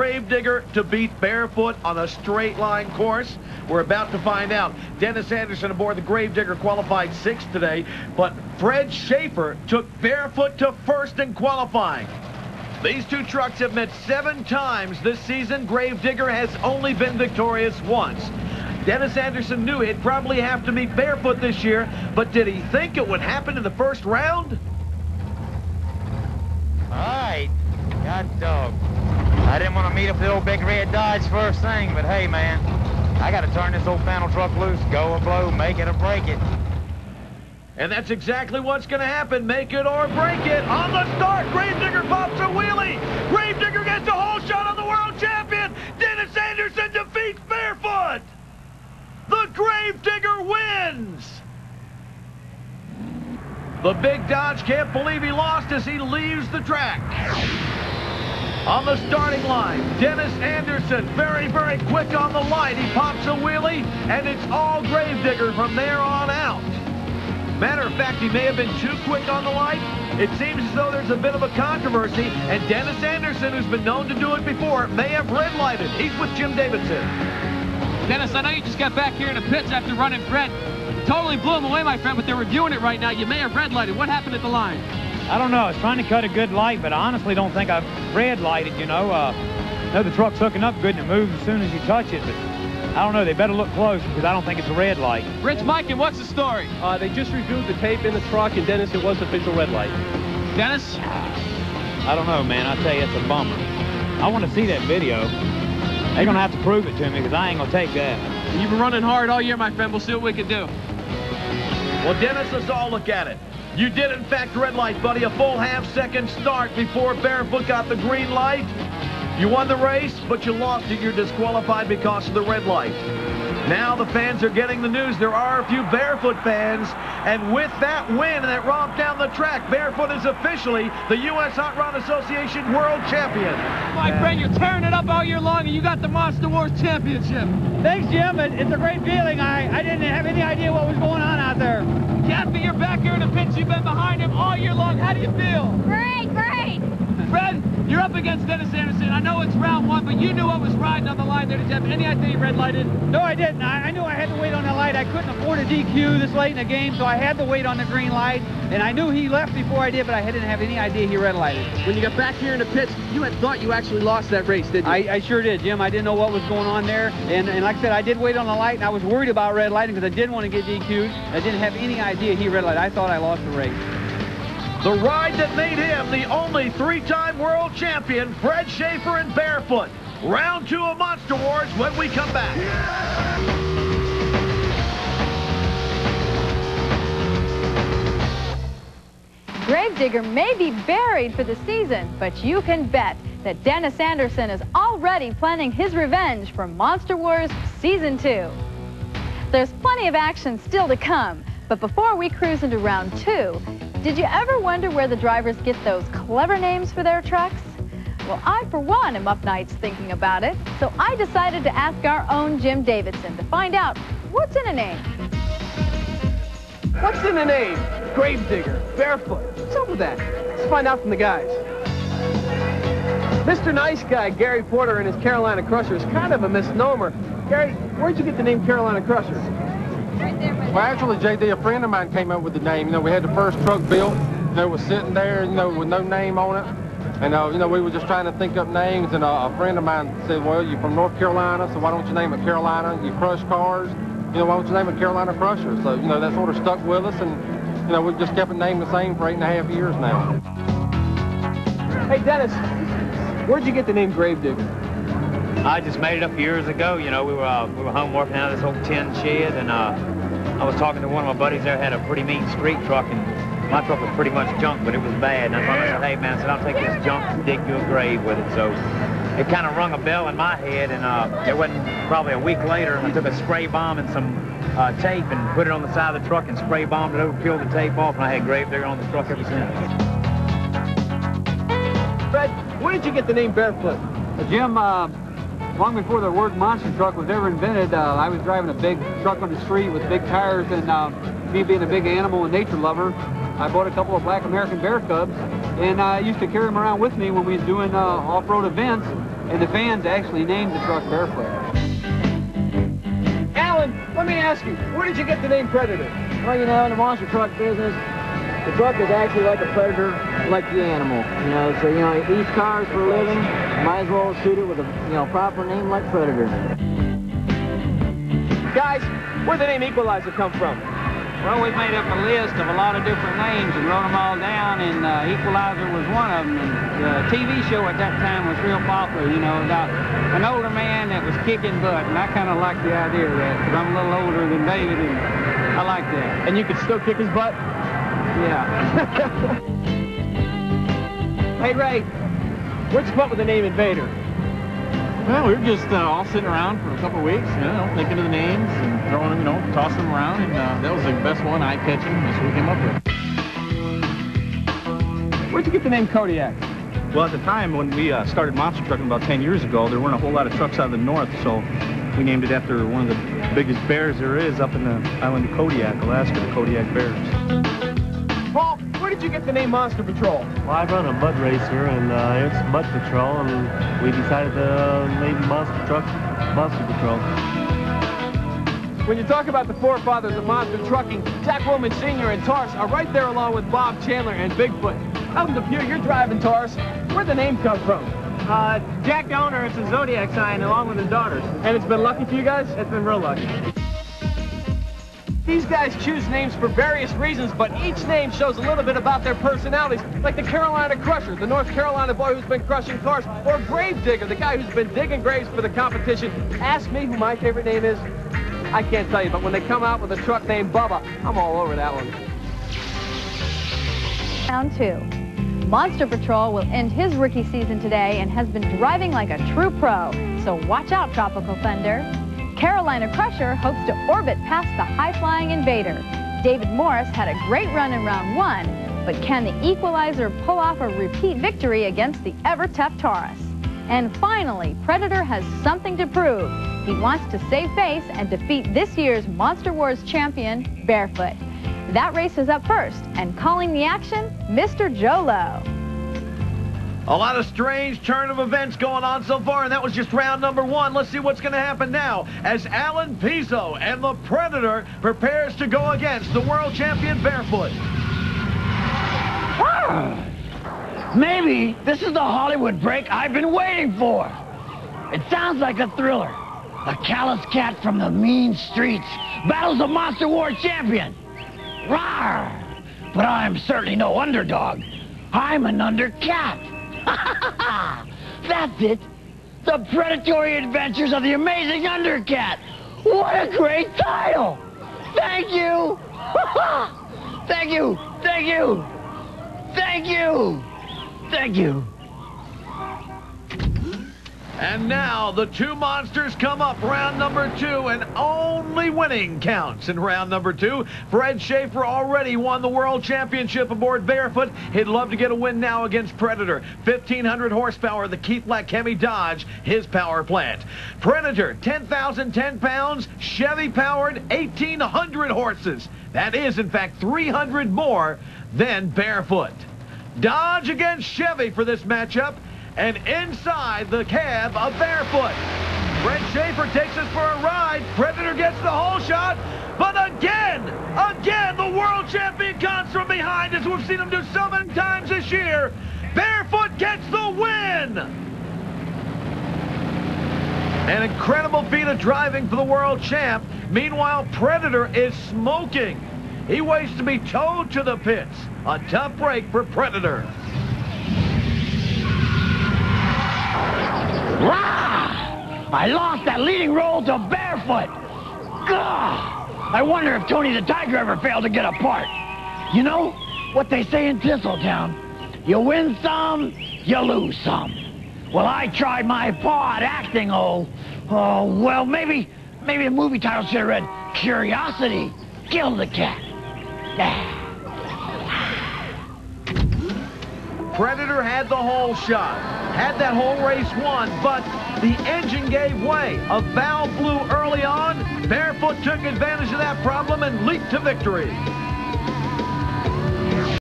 Gravedigger to beat Barefoot on a straight line course? We're about to find out. Dennis Anderson aboard the Gravedigger qualified 6th today, but Fred Schaefer took Barefoot to 1st in qualifying. These two trucks have met 7 times this season. Gravedigger has only been victorious once. Dennis Anderson knew he'd probably have to meet Barefoot this year, but did he think it would happen in the first round? All right, God dog. I didn't want to meet up with the old big red Dodge first thing, but hey, man, I got to turn this old panel truck loose, go or blow, make it or break it. And that's exactly what's going to happen. Make it or break it. On the start, Gravedigger pops a wheelie. Gravedigger gets a whole shot on the world champion. Dennis Anderson defeats Barefoot. The Gravedigger wins. The big Dodge can't believe he lost as he leaves the track. On the starting line, Dennis Anderson, very, very quick on the light. He pops a wheelie, and it's all Gravedigger from there on out. Matter of fact, he may have been too quick on the light. It seems as though there's a bit of a controversy, and Dennis Anderson, who's been known to do it before, may have red lighted. He's with Jim Davidson. Dennis, I know you just got back here in the pits after running Fred. Totally blew him away, my friend, but they're reviewing it right now. You may have red lighted. What happened at the line? I don't know. I was trying to cut a good light, but I honestly don't think I've red lighted, you know. I know the truck's hooking up good and it moves as soon as you touch it, but I don't know. They better look close because I don't think it's a red light. Rich Mike, what's the story? They just reviewed the tape in the truck, and Dennis, it was official red light. Dennis? I don't know, man. I tell you, it's a bummer. I want to see that video. They're going to have to prove it to me because I ain't going to take that. You've been running hard all year, my friend. We'll see what we can do. Well, Dennis, let's all look at it. You did, in fact, red light, buddy. A full half-second start before Barefoot got the green light. You won the race, but you lost it. You're disqualified because of the red light. Now the fans are getting the news. There are a few Barefoot fans, and with that win and that romp down the track, Barefoot is officially the U.S. Hot Rod Association World Champion. My friend, you're tearing it up all year long, and you got the Monster Wars Championship. Thanks, Jim. It's a great feeling. I didn't have any idea what was going on out there. Kathy, you're back here in the pits. You've been behind him all year long. How do you feel? Great, great. Fred, you're up against Dennis Anderson. I know it's round 1, but you knew what was riding on the line there. Did you have any idea he red lighted? No, I didn't. I knew I had to wait on the light. I couldn't afford a DQ this late in the game, so I had to wait on the green light. And I knew he left before I did, but I didn't have any idea he red lighted. When you got back here in the pits, you had thought you actually lost that race, didn't you? I sure did, Jim. I didn't know what was going on there. And like I said, I did wait on the light, and I was worried about red lighting because I didn't want to get DQ'd. I didn't have any idea he red lighted. I thought I lost the race. The ride that made him the only 3-time world champion, Fred Schaefer and Barefoot. Round 2 of Monster Wars when we come back. Gravedigger may be buried for the season, but you can bet that Dennis Anderson is already planning his revenge for Monster Wars Season 2. There's plenty of action still to come, but before we cruise into round 2, did you ever wonder where the drivers get those clever names for their trucks? Well, I, for one, am up nights thinking about it, so I decided to ask our own Jim Davidson to find out what's in a name. What's in the name? Gravedigger, Barefoot. What's up with that? Let's find out from the guys. Mr. Nice Guy, Gary Porter, and his Carolina Crusher is kind of a misnomer. Gary, where'd you get the name Carolina Crusher? Right there, well, actually, J.D., a friend of mine came up with the name. You know, we had the first truck built, you know, was sitting there, you know, with no name on it. And, you know, we were just trying to think up names, and a friend of mine said, well, you're from North Carolina, so why don't you name it Carolina? You crush cars, you know, why don't you name it Carolina Crusher? So, you know, that sort of stuck with us, and, you know, we've just kept it named the same for 8.5 years now. Hey, Dennis, where'd you get the name Gravedigger? I just made it up years ago. You know, we were home working out of this old tin shed, and I was talking to one of my buddies there, had a pretty mean street truck, and my truck was pretty much junk, but it was bad. And I said, hey, man, I said, I'll take this junk and dig you a grave with it. So it kind of rung a bell in my head, and it wasn't probably a week later, I took a spray bomb and some tape and put it on the side of the truck and spray bombed it over, peeled the tape off, and I had Gravedigger on the truck ever since. Fred, where did you get the name Barefoot? Jim, long before the word monster truck was ever invented, I was driving a big truck on the street with big tires, and me being a big animal and nature lover, I bought a couple of black American bear cubs, and I used to carry them around with me when we was doing off-road events. and the fans actually named the truck Barefoot. Alan, let me ask you, where did you get the name Predator? Well, you know, in the monster truck business, the truck is actually like a predator, like the animal. You know, so, you know, it eats cars for a living. Might as well suit it with a, you know, proper name like Predator. Guys, where'd the name Equalizer come from? Well, we made up a list of a lot of different names and wrote them all down, and Equalizer was one of them. And the TV show at that time was real popular, you know, about an older man that was kicking butt, and I kind of like the idea of that, because I'm a little older than David, and I like that. And you could still kick his butt? Yeah. Hey, Ray, where'd you come up with the name Invader? Well, we were just all sitting around for a couple of weeks, you know, thinking of the names and throwing them, you know, tossing them around, and that was the best one, eye-catching. That's what we came up with. Where'd you get the name Kodiak? Well, at the time when we started monster trucking about 10 years ago, there weren't a whole lot of trucks out of the north, so we named it after one of the biggest bears there is up in the island of Kodiak, Alaska, the Kodiak Bears. Paul, where did you get the name Monster Patrol? Well, I run a mud racer, and it's Mud Patrol, and we decided to name Monster Truck Monster Patrol. When you talk about the forefathers of monster trucking, Jack Woolman Sr. and Taurus are right there along with Bob Chandler and Bigfoot. Out in the Pew, you're driving Taurus. Where'd the name come from? Jack the owner, it's a zodiac sign along with his daughters. And it's been lucky for you guys? It's been real lucky. These guys choose names for various reasons, but each name shows a little bit about their personalities, like the Carolina Crusher, the North Carolina boy who's been crushing cars, or Grave Digger, the guy who's been digging graves for the competition. Ask me who my favorite name is. I can't tell you, but when they come out with a truck named Bubba, I'm all over that one. Round 2. Monster Patrol will end his rookie season today and has been driving like a true pro, so watch out, Tropical Thunder. Carolina Crusher hopes to orbit past the high-flying Invader. David Morris had a great run in round 1, but can the Equalizer pull off a repeat victory against the ever-tough Taurus? And finally, Predator has something to prove. He wants to save face and defeat this year's Monster Wars champion, Barefoot. That race is up first, and calling the action, Mr. Joe Lowe. A lot of strange turn of events going on so far, and that was just round number 1. Let's see what's going to happen now as Alan Pizzo and the Predator prepares to go against the world champion Barefoot. Maybe this is the Hollywood break I've been waiting for. It sounds like a thriller. A callous cat from the mean streets battles a Monster War champion. Rawr! But I'm certainly no underdog. I'm an undercat. That's it. The predatory adventures of the amazing undercat. What a great title. Thank you. Thank you. Thank you. Thank you. Thank you. And now the two monsters come up, round number 2, and only winning counts in round number 2. Fred Schaefer already won the world championship aboard Barefoot. He'd love to get a win now against Predator. 1,500 horsepower, the Keith Black Hemi Dodge, his power plant. Predator, 10,010 pounds, Chevy-powered, 1,800 horses. That is, in fact, 300 more than Barefoot. Dodge against Chevy for this matchup. And inside the cab of Barefoot, Fred Schaefer takes us for a ride. Predator gets the whole shot, but again, the world champion comes from behind, as we've seen him do so many times this year. Barefoot gets the win. An incredible feat of driving for the world champ. Meanwhile, Predator is smoking. He waits to be towed to the pits. A tough break for Predator. I lost that leading role to Barefoot. Gah! I wonder if Tony the Tiger ever failed to get a part. You know what they say in Tinseltown? You win some, you lose some. Well, I tried my paw at acting, well, maybe a movie title should have read Curiosity Killed the Cat. Predator had the whole shot, had that whole race won, but the engine gave way. A valve blew early on. Barefoot took advantage of that problem and leaped to victory.